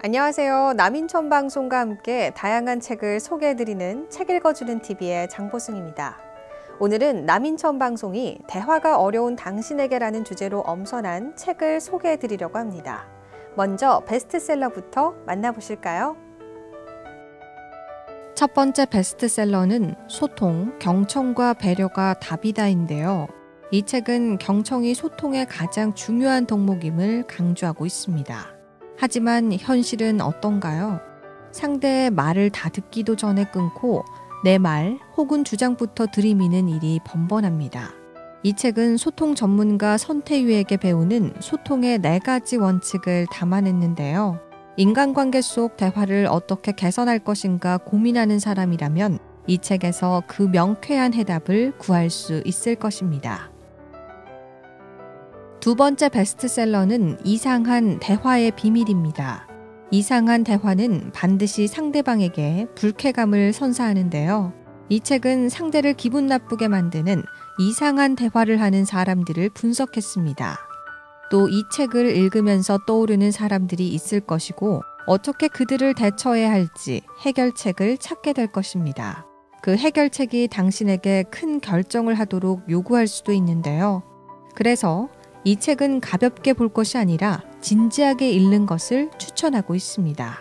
안녕하세요. 남인천 방송과 함께 다양한 책을 소개해드리는 책 읽어주는 TV의 장보승입니다. 오늘은 남인천 방송이 대화가 어려운 당신에게라는 주제로 엄선한 책을 소개해드리려고 합니다. 먼저 베스트셀러부터 만나보실까요? 첫 번째 베스트셀러는 소통, 경청과 배려가 답이다인데요. 이 책은 경청이 소통의 가장 중요한 덕목임을 강조하고 있습니다. 하지만 현실은 어떤가요? 상대의 말을 다 듣기도 전에 끊고 내 말 혹은 주장부터 들이미는 일이 번번합니다. 이 책은 소통 전문가 선태유에게 배우는 소통의 4가지 원칙을 담아냈는데요. 인간관계 속 대화를 어떻게 개선할 것인가 고민하는 사람이라면 이 책에서 그 명쾌한 해답을 구할 수 있을 것입니다. 두 번째 베스트셀러는 이상한 대화의 비밀입니다. 이상한 대화는 반드시 상대방에게 불쾌감을 선사하는데요. 이 책은 상대를 기분 나쁘게 만드는 이상한 대화를 하는 사람들을 분석했습니다. 또 이 책을 읽으면서 떠오르는 사람들이 있을 것이고 어떻게 그들을 대처해야 할지 해결책을 찾게 될 것입니다. 그 해결책이 당신에게 큰 결정을 하도록 요구할 수도 있는데요. 그래서 이 책은 가볍게 볼 것이 아니라 진지하게 읽는 것을 추천하고 있습니다.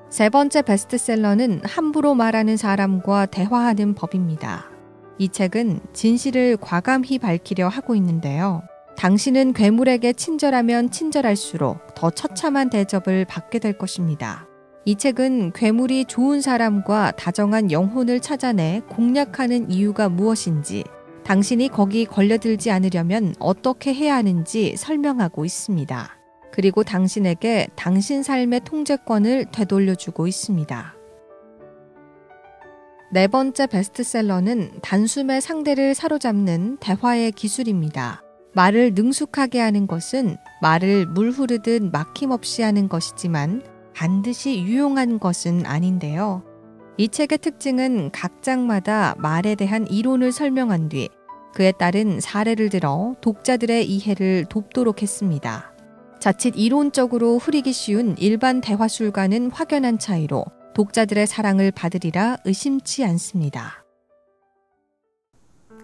세 번째 베스트셀러는 함부로 말하는 사람과 대화하는 법입니다. 이 책은 진실을 과감히 밝히려 하고 있는데요. 당신은 괴물에게 친절하면 친절할수록 더 처참한 대접을 받게 될 것입니다. 이 책은 괴물이 좋은 사람과 다정한 영혼을 찾아내 공략하는 이유가 무엇인지, 당신이 거기 걸려들지 않으려면 어떻게 해야 하는지 설명하고 있습니다. 그리고 당신에게 당신 삶의 통제권을 되돌려주고 있습니다. 네 번째 베스트셀러는 단숨에 상대를 사로잡는 대화의 기술입니다. 말을 능숙하게 하는 것은 말을 물 흐르듯 막힘없이 하는 것이지만 반드시 유용한 것은 아닌데요. 이 책의 특징은 각 장마다 말에 대한 이론을 설명한 뒤 그에 따른 사례를 들어 독자들의 이해를 돕도록 했습니다. 자칫 이론적으로 흐리기 쉬운 일반 대화술과는 확연한 차이로 독자들의 사랑을 받으리라 의심치 않습니다.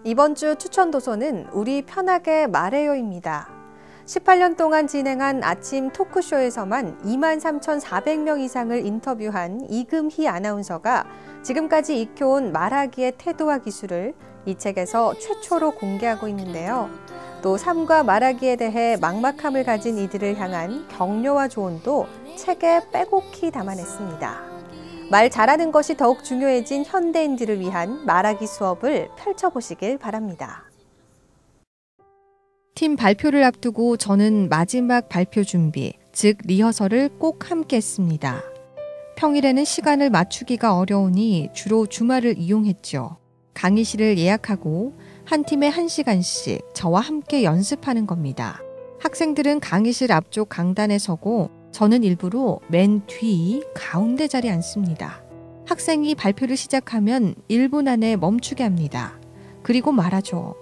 이번 주 추천 도서는 우리 편하게 말해요입니다. 18년 동안 진행한 아침 토크쇼에서만 23,400명 이상을 인터뷰한 이금희 아나운서가 지금까지 익혀온 말하기의 태도와 기술을 이 책에서 최초로 공개하고 있는데요. 또 삶과 말하기에 대해 막막함을 가진 이들을 향한 격려와 조언도 책에 빼곡히 담아냈습니다. 말 잘하는 것이 더욱 중요해진 현대인들을 위한 말하기 수업을 펼쳐보시길 바랍니다. 팀 발표를 앞두고 저는 마지막 발표 준비, 즉 리허설을 꼭 함께 했습니다. 평일에는 시간을 맞추기가 어려우니 주로 주말을 이용했죠. 강의실을 예약하고 한 팀에 1시간씩 저와 함께 연습하는 겁니다. 학생들은 강의실 앞쪽 강단에 서고 저는 일부러 맨 뒤 가운데 자리에 앉습니다. 학생이 발표를 시작하면 1분 안에 멈추게 합니다. 그리고 말하죠.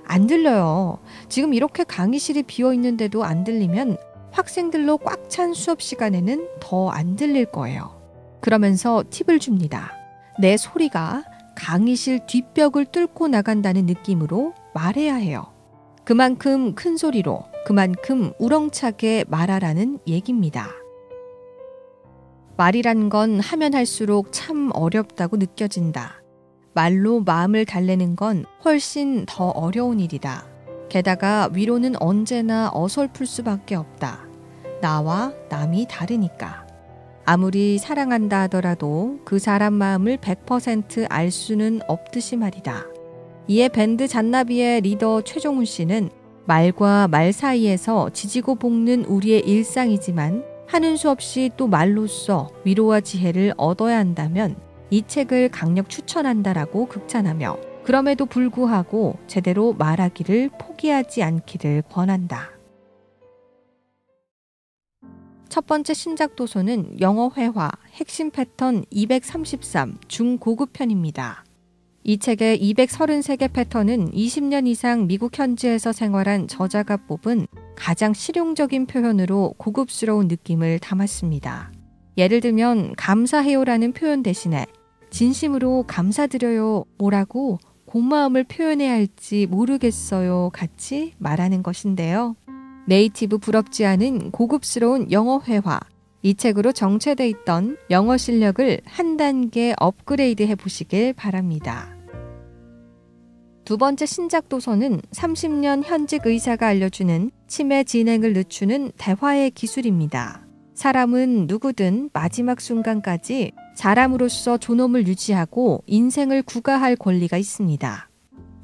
안 들려요. 지금 이렇게 강의실이 비어 있는데도 안 들리면 학생들로 꽉 찬 수업 시간에는 더 안 들릴 거예요. 그러면서 팁을 줍니다. 내 소리가 강의실 뒷벽을 뚫고 나간다는 느낌으로 말해야 해요. 그만큼 큰 소리로, 그만큼 우렁차게 말하라는 얘기입니다. 말이란 건 하면 할수록 참 어렵다고 느껴진다. 말로 마음을 달래는 건 훨씬 더 어려운 일이다. 게다가 위로는 언제나 어설플 수밖에 없다. 나와 남이 다르니까. 아무리 사랑한다 하더라도 그 사람 마음을 100% 알 수는 없듯이 말이다. 이에 밴드 잔나비의 리더 최종훈 씨는 말과 말 사이에서 지지고 볶는 우리의 일상이지만 하는 수 없이 또 말로써 위로와 지혜를 얻어야 한다면 이 책을 강력 추천한다라고 극찬하며 그럼에도 불구하고 제대로 말하기를 포기하지 않기를 권한다. 첫 번째 신작 도서는 영어 회화 핵심 패턴 233 중고급 편입니다. 이 책의 233개 패턴은 20년 이상 미국 현지에서 생활한 저자가 뽑은 가장 실용적인 표현으로 고급스러운 느낌을 담았습니다. 예를 들면 감사해요라는 표현 대신에 진심으로 감사드려요 뭐라고 고마움을 표현해야 할지 모르겠어요 같이 말하는 것인데요. 네이티브 부럽지 않은 고급스러운 영어 회화, 이 책으로 정체돼 있던 영어 실력을 한 단계 업그레이드 해보시길 바랍니다. 두 번째 신작 도서는 30년 현직 의사가 알려주는 치매 진행을 늦추는 대화의 기술입니다. 사람은 누구든 마지막 순간까지 사람으로서 존엄을 유지하고 인생을 구가할 권리가 있습니다.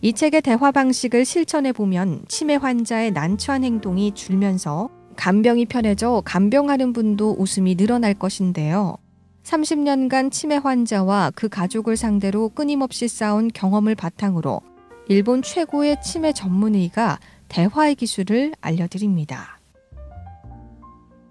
이 책의 대화 방식을 실천해보면 치매 환자의 난처한 행동이 줄면서 간병이 편해져 간병하는 분도 웃음이 늘어날 것인데요. 30년간 치매 환자와 그 가족을 상대로 끊임없이 쌓은 경험을 바탕으로 일본 최고의 치매 전문의가 대화의 기술을 알려드립니다.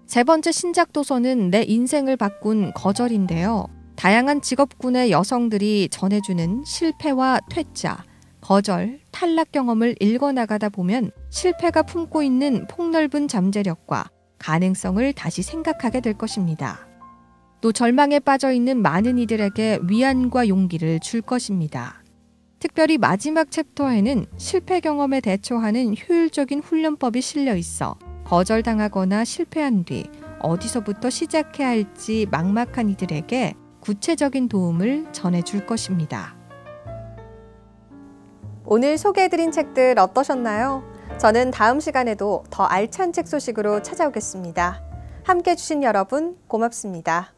세 번째 신작 도서는 내 인생을 바꾼 거절인데요. 다양한 직업군의 여성들이 전해주는 실패와 퇴짜, 거절, 탈락 경험을 읽어나가다 보면 실패가 품고 있는 폭넓은 잠재력과 가능성을 다시 생각하게 될 것입니다. 또 절망에 빠져 있는 많은 이들에게 위안과 용기를 줄 것입니다. 특별히 마지막 챕터에는 실패 경험에 대처하는 효율적인 훈련법이 실려 있어 거절당하거나 실패한 뒤 어디서부터 시작해야 할지 막막한 이들에게 구체적인 도움을 전해줄 것입니다. 오늘 소개해드린 책들 어떠셨나요? 저는 다음 시간에도 더 알찬 책 소식으로 찾아오겠습니다. 함께해 주신 여러분 고맙습니다.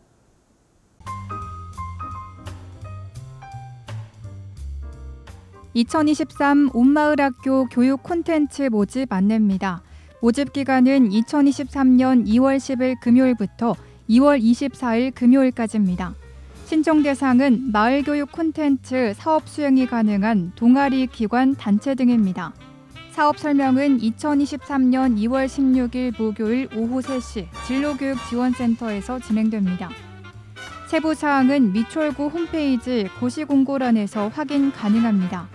2023 온마을학교 교육 콘텐츠 모집 안내입니다. 모집 기간은 2023년 2월 10일 금요일부터 2월 24일 금요일까지입니다. 신청 대상은 마을교육 콘텐츠 사업 수행이 가능한 동아리, 기관, 단체 등입니다. 사업 설명은 2023년 2월 16일 목요일 오후 3시 진로교육지원센터에서 진행됩니다. 세부 사항은 미추홀구 홈페이지 고시공고란에서 확인 가능합니다.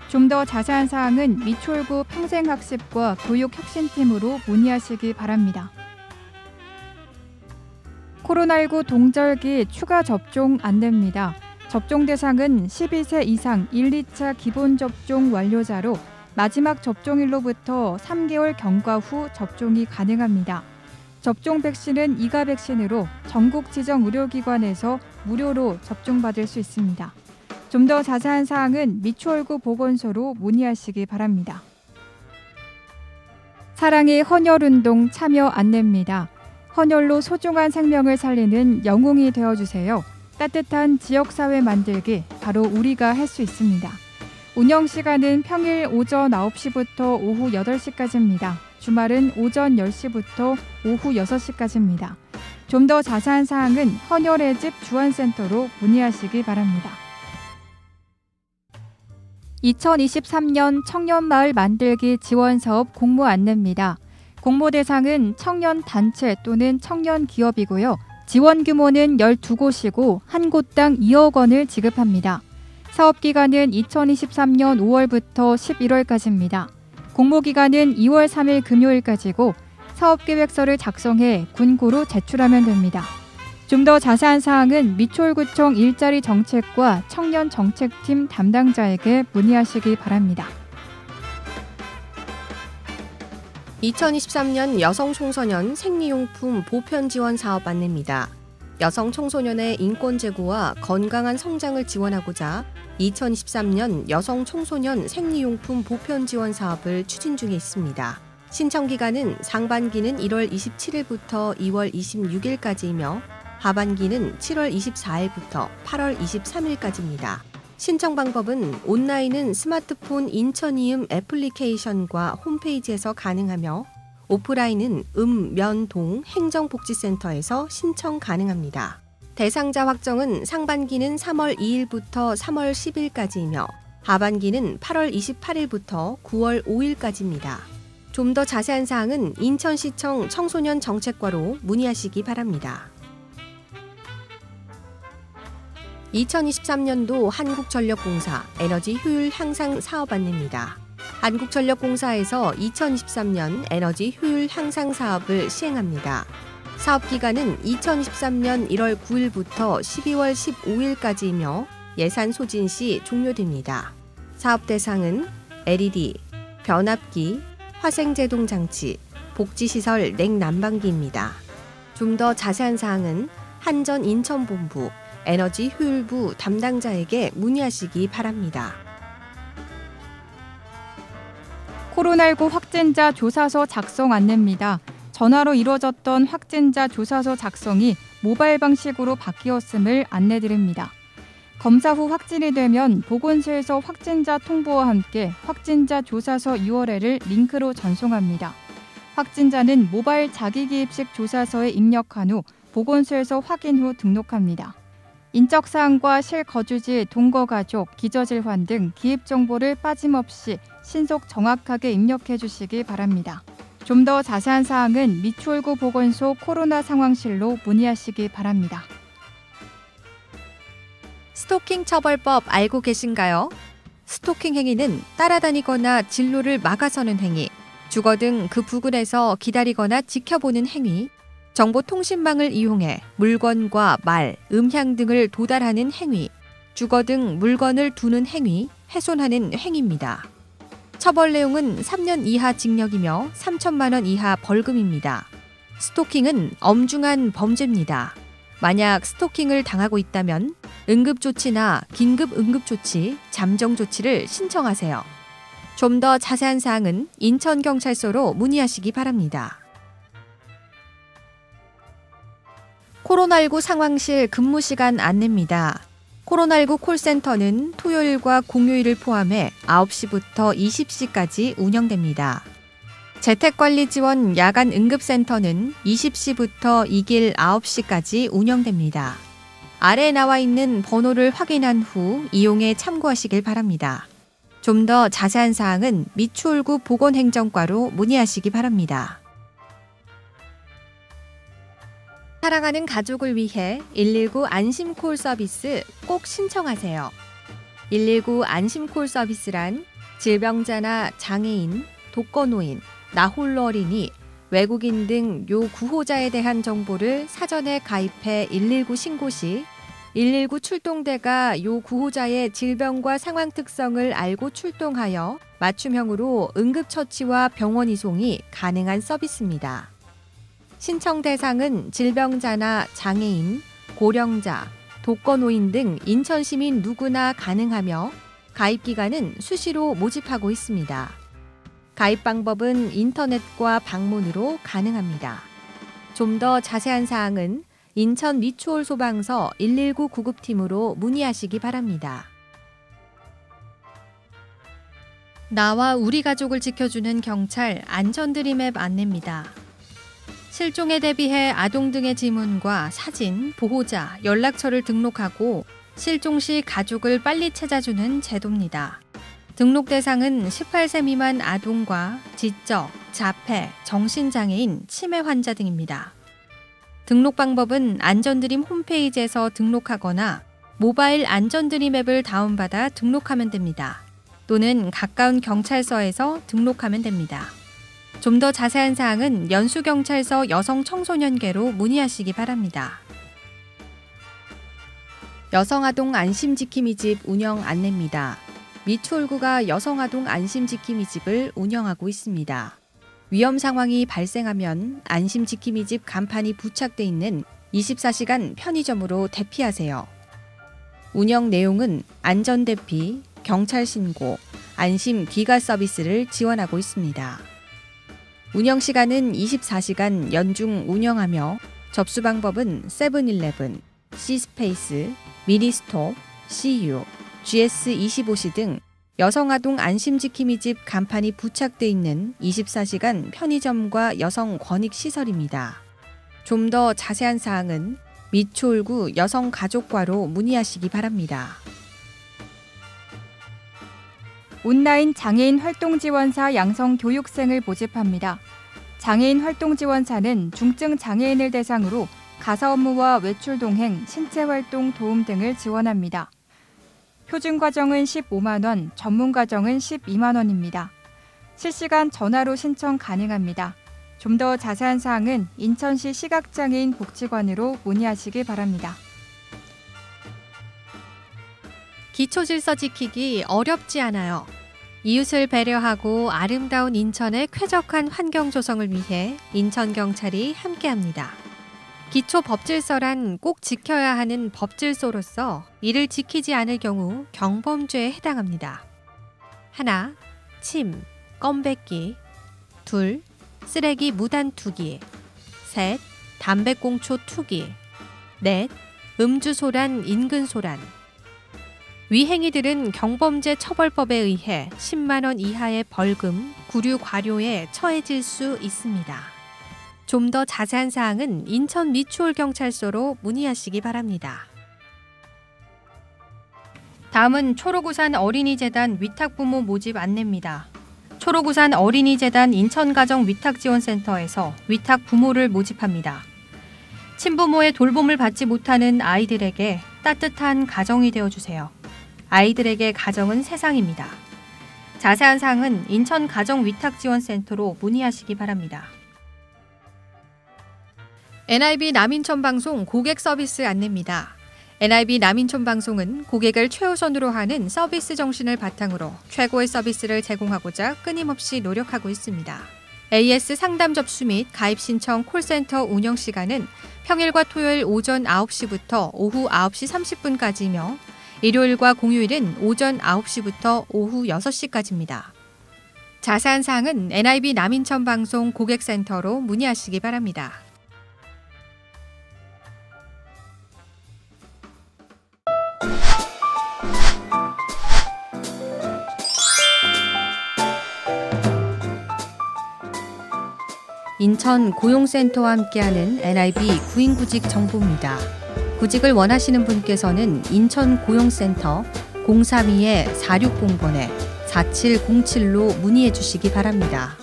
좀 더 자세한 사항은 미추홀구 평생학습과 교육혁신팀으로 문의하시기 바랍니다. 코로나19 동절기 추가 접종 안내입니다. 접종 대상은 12세 이상 1, 2차 기본접종 완료자로 마지막 접종일로부터 3개월 경과 후 접종이 가능합니다. 접종 백신은 이가 백신으로 전국 지정 의료기관에서 무료로 접종받을 수 있습니다. 좀 더 자세한 사항은 미추홀구 보건소로 문의하시기 바랍니다. 사랑의 헌혈운동 참여 안내입니다. 헌혈로 소중한 생명을 살리는 영웅이 되어주세요. 따뜻한 지역사회 만들기, 바로 우리가 할 수 있습니다. 운영 시간은 평일 오전 9시부터 오후 8시까지입니다. 주말은 오전 10시부터 오후 6시까지입니다. 좀 더 자세한 사항은 헌혈의 집 주안센터로 문의하시기 바랍니다. 2023년 청년마을 만들기 지원사업 공모 안내입니다. 공모 대상은 청년 단체 또는 청년 기업이고요. 지원 규모는 12곳이고 한 곳당 2억 원을 지급합니다. 사업 기간은 2023년 5월부터 11월까지입니다. 공모 기간은 2월 3일 금요일까지고 사업계획서를 작성해 군고로 제출하면 됩니다. 좀 더 자세한 사항은 미추홀구청 일자리 정책과 청년 정책팀 담당자에게 문의하시기 바랍니다. 2023년 여성 청소년 생리용품 보편 지원 사업 안내입니다. 여성 청소년의 인권 제고와 건강한 성장을 지원하고자 2023년 여성 청소년 생리용품 보편 지원 사업을 추진 중에 있습니다. 신청 기간은 상반기는 1월 27일부터 2월 26일까지이며 하반기는 7월 24일부터 8월 23일까지입니다. 신청 방법은 온라인은 스마트폰 인천이음 애플리케이션과 홈페이지에서 가능하며 오프라인은 면동 행정복지센터에서 신청 가능합니다. 대상자 확정은 상반기는 3월 2일부터 3월 10일까지이며 하반기는 8월 28일부터 9월 5일까지입니다. 좀 더 자세한 사항은 인천시청 청소년 정책과로 문의하시기 바랍니다. 2023년도 한국전력공사 에너지 효율 향상 사업 안내입니다. 한국전력공사에서 2023년 에너지 효율 향상 사업을 시행합니다. 사업 기간은 2023년 1월 9일부터 12월 15일까지이며 예산 소진 시 종료됩니다. 사업 대상은 LED, 변압기, 화생제동 장치, 복지시설 냉난방기입니다. 좀 더 자세한 사항은 한전 인천본부 에너지 효율부 담당자에게 문의하시기 바랍니다. 코로나19 확진자 조사서 작성 안내입니다. 전화로 이루어졌던 확진자 조사서 작성이 모바일 방식으로 바뀌었음을 안내드립니다. 검사 후 확진이 되면 보건소에서 확진자 통보와 함께 확진자 조사서 URL을 링크로 전송합니다. 확진자는 모바일 자기기입식 조사서에 입력한 후 보건소에서 확인 후 등록합니다. 인적사항과 실거주지, 동거가족, 기저질환 등 기입 정보를 빠짐없이 신속 정확하게 입력해 주시기 바랍니다. 좀 더 자세한 사항은 미추홀구 보건소 코로나 상황실로 문의하시기 바랍니다. 스토킹 처벌법 알고 계신가요? 스토킹 행위는 따라다니거나 진로를 막아서는 행위, 주거 등 그 부근에서 기다리거나 지켜보는 행위, 정보통신망을 이용해 물건과 말, 음향 등을 도달하는 행위, 주거 등 물건을 두는 행위, 훼손하는 행위입니다. 처벌 내용은 3년 이하 징역이며 3천만 원 이하 벌금입니다. 스토킹은 엄중한 범죄입니다. 만약 스토킹을 당하고 있다면 응급조치나 긴급응급조치, 잠정조치를 신청하세요. 좀 더 자세한 사항은 인천경찰서로 문의하시기 바랍니다. 코로나19 상황실 근무시간 안내입니다. 코로나19 콜센터는 토요일과 공휴일을 포함해 9시부터 20시까지 운영됩니다. 재택관리지원 야간 응급센터는 20시부터 이길 9시까지 운영됩니다. 아래에 나와 있는 번호를 확인한 후 이용에 참고하시길 바랍니다. 좀 더 자세한 사항은 미추홀구 보건행정과로 문의하시기 바랍니다. 사랑하는 가족을 위해 119 안심콜 서비스 꼭 신청하세요. 119 안심콜 서비스란 질병자나 장애인, 독거노인, 나홀로 어린이, 외국인 등 요 구호자에 대한 정보를 사전에 가입해 119 신고 시 119 출동대가 요 구호자의 질병과 상황 특성을 알고 출동하여 맞춤형으로 응급처치와 병원 이송이 가능한 서비스입니다. 신청 대상은 질병자나 장애인, 고령자, 독거노인 등 인천시민 누구나 가능하며 가입 기간은 수시로 모집하고 있습니다. 가입 방법은 인터넷과 방문으로 가능합니다. 좀 더 자세한 사항은 인천 미추홀 소방서 119 구급팀으로 문의하시기 바랍니다. 나와 우리 가족을 지켜주는 경찰 안전드림앱 안내입니다. 실종에 대비해 아동 등의 지문과 사진, 보호자, 연락처를 등록하고 실종 시 가족을 빨리 찾아주는 제도입니다. 등록 대상은 18세 미만 아동과 지적, 자폐, 정신장애인, 치매 환자 등입니다. 등록 방법은 안전드림 홈페이지에서 등록하거나 모바일 안전드림 앱을 다운받아 등록하면 됩니다. 또는 가까운 경찰서에서 등록하면 됩니다. 좀 더 자세한 사항은 연수경찰서 여성청소년계로 문의하시기 바랍니다. 여성아동 안심지킴이집 운영 안내입니다. 미추홀구가 여성아동 안심지킴이집을 운영하고 있습니다. 위험 상황이 발생하면 안심지킴이집 간판이 부착돼 있는 24시간 편의점으로 대피하세요. 운영 내용은 안전대피, 경찰신고, 안심 귀가 서비스를 지원하고 있습니다. 운영 시간은 24시간 연중 운영하며 접수 방법은 세븐일레븐, C스페이스, 미니스톱, CU, GS25시 등 여성아동 안심지킴이집 간판이 부착돼 있는 24시간 편의점과 여성 권익시설입니다. 좀 더 자세한 사항은 미추홀구 여성가족과로 문의하시기 바랍니다. 온라인 장애인 활동지원사 양성교육생을 모집합니다. 장애인 활동지원사는 중증 장애인을 대상으로 가사 업무와 외출 동행, 신체 활동 도움 등을 지원합니다. 표준 과정은 15만 원, 전문 과정은 12만 원입니다. 실시간 전화로 신청 가능합니다. 좀 더 자세한 사항은 인천시 시각장애인 복지관으로 문의하시기 바랍니다. 기초질서 지키기 어렵지 않아요. 이웃을 배려하고 아름다운 인천의 쾌적한 환경 조성을 위해 인천경찰이 함께합니다. 기초 법질서란 꼭 지켜야 하는 법질서로서 이를 지키지 않을 경우 경범죄에 해당합니다. 1. 침, 껌 뱉기. 2. 쓰레기 무단 투기. 3. 담배꽁초 투기. 4. 음주소란, 인근소란. 위 행위들은 경범죄 처벌법에 의해 10만 원 이하의 벌금, 구류 과료에 처해질 수 있습니다. 좀 더 자세한 사항은 인천 미추홀경찰서로 문의하시기 바랍니다. 다음은 초록우산 어린이재단 위탁부모 모집 안내입니다. 초록우산 어린이재단 인천가정위탁지원센터에서 위탁부모를 모집합니다. 친부모의 돌봄을 받지 못하는 아이들에게 따뜻한 가정이 되어주세요. 아이들에게 가정은 세상입니다. 자세한 사항은 인천가정위탁지원센터로 문의하시기 바랍니다. NIB 남인천 방송 고객 서비스 안내입니다. NIB 남인천 방송은 고객을 최우선으로 하는 서비스 정신을 바탕으로 최고의 서비스를 제공하고자 끊임없이 노력하고 있습니다. AS 상담 접수 및 가입 신청 콜센터 운영 시간은 평일과 토요일 오전 9시부터 오후 9시 30분까지이며 일요일과 공휴일은 오전 9시부터 오후 6시까지입니다. 자세한 사항은 NIB 남인천 방송 고객센터로 문의하시기 바랍니다. 인천 고용센터와 함께하는 NIB 구인구직 정보입니다. 구직을 원하시는 분께서는 인천고용센터 032-4600번에 4707로 문의해 주시기 바랍니다.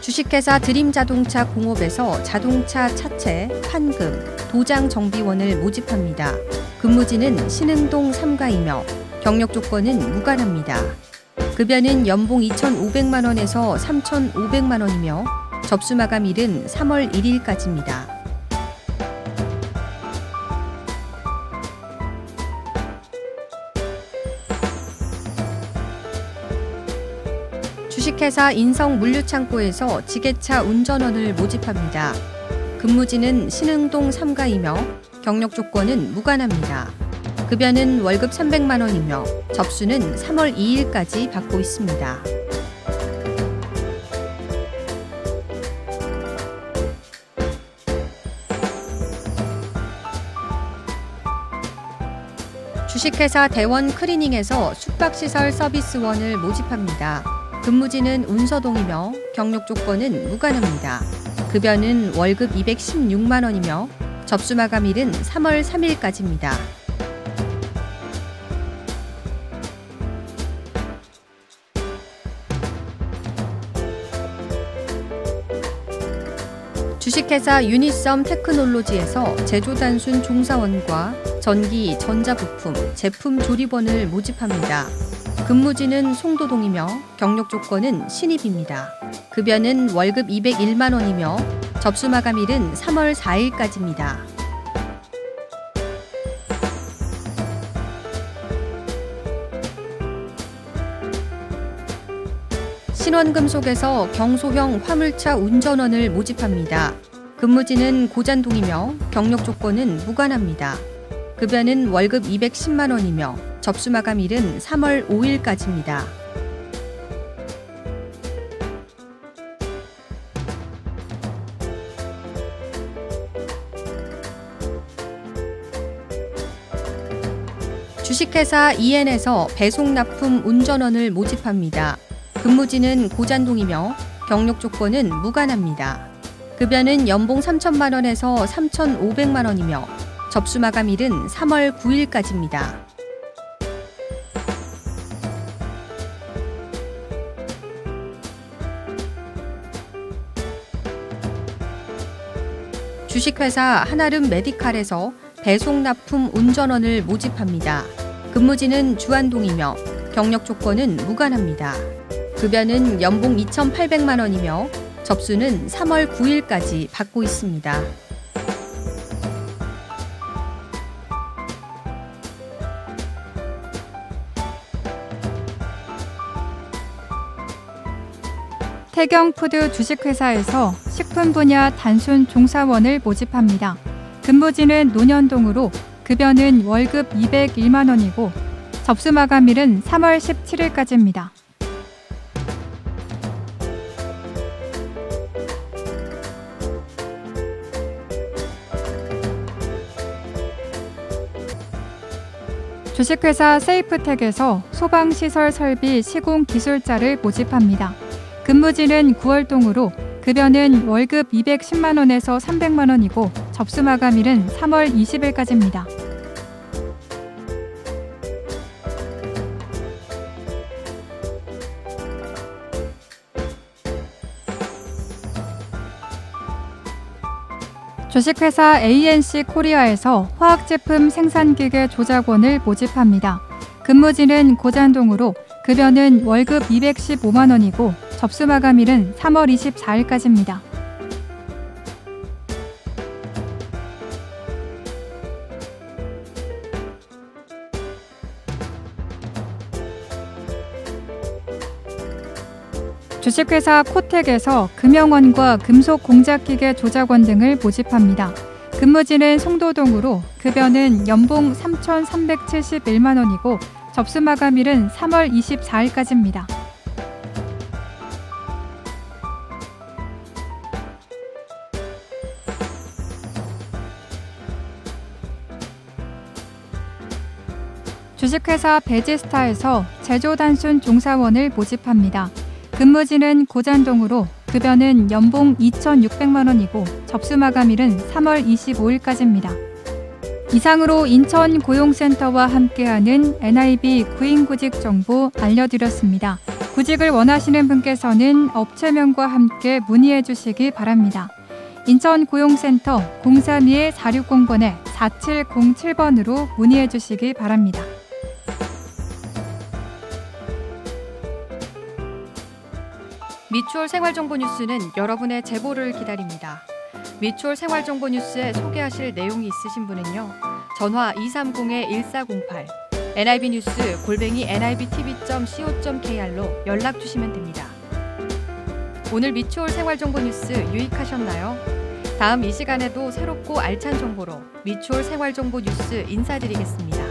주식회사 드림자동차 공업에서 자동차 차체, 판금, 도장 정비원을 모집합니다. 근무지는 신흥동 3가이며 경력 조건은 무관합니다. 급여는 연봉 2,500만 원에서 3,500만 원이며 접수 마감일은 3월 1일까지입니다. 주식회사 인성물류창고에서 지게차 운전원을 모집합니다. 근무지는 신흥동 3가이며 경력 조건은 무관합니다. 급여는 월급 300만 원이며 접수는 3월 2일까지 받고 있습니다. 주식회사 대원 클리닝에서 숙박시설 서비스원을 모집합니다. 근무지는 운서동이며 경력 조건은 무관합니다. 급여는 월급 216만 원이며 접수 마감일은 3월 3일까지입니다. 주식회사 유니썸 테크놀로지에서 제조단순 종사원과 전기, 전자부품, 제품 조립원을 모집합니다. 근무지는 송도동이며 경력 조건은 신입입니다. 급여는 월급 201만 원이며 접수 마감일은 3월 4일까지입니다. 신원금속에서 경소형 화물차 운전원을 모집합니다. 근무지는 고잔동이며 경력 조건은 무관합니다. 급여는 월급 210만 원이며 접수 마감일은 3월 5일까지입니다. 주식회사 EN에서 배송납품 운전원을 모집합니다. 근무지는 고잔동이며 경력 조건은 무관합니다. 급여는 연봉 3천만 원에서 3,500만 원이며 접수 마감일은 3월 9일까지입니다. 주식회사 한아름 메디칼에서 배송납품 운전원을 모집합니다. 근무지는 주안동이며 경력 조건은 무관합니다. 급여는 연봉 2,800만 원이며 접수는 3월 9일까지 받고 있습니다. 태경푸드 주식회사에서 식품 분야 단순 종사원을 모집합니다. 근무지는 논현동으로 급여는 월급 201만 원이고 접수 마감일은 3월 17일까지입니다. 주식회사 세이프텍에서 소방시설 설비 시공 기술자를 모집합니다. 근무지는 9월동으로 급여는 월급 210만 원에서 300만 원이고 접수 마감일은 3월 20일까지입니다. 주식회사 ANC 코리아에서 화학제품 생산기계 조작원을 모집합니다. 근무지는 고잔동으로 급여는 월급 215만 원이고 접수 마감일은 3월 24일까지입니다. 주식회사 코텍에서 금형원과 금속 공작기계 조작원 등을 모집합니다. 근무지는 송도동으로 급여는 연봉 3,371만 원이고 접수 마감일은 3월 24일까지입니다. 주식회사 베지스타에서 제조 단순 종사원을 모집합니다. 근무지는 고잔동으로 급여는 연봉 2,600만 원이고 접수 마감일은 3월 25일까지입니다. 이상으로 인천 고용센터와 함께하는 NIB 구인구직 정보 알려드렸습니다. 구직을 원하시는 분께서는 업체명과 함께 문의해 주시기 바랍니다. 인천 고용센터 032-460번에-4707번으로 문의해 주시기 바랍니다. 미추홀 생활정보 뉴스는 여러분의 제보를 기다립니다. 미추홀 생활정보 뉴스에 소개하실 내용이 있으신 분은요. 전화 230-1408, nibnews@nibtv.co.kr로 연락 주시면 됩니다. 오늘 미추홀 생활정보 뉴스 유익하셨나요? 다음 이 시간에도 새롭고 알찬 정보로 미추홀 생활정보 뉴스 인사드리겠습니다.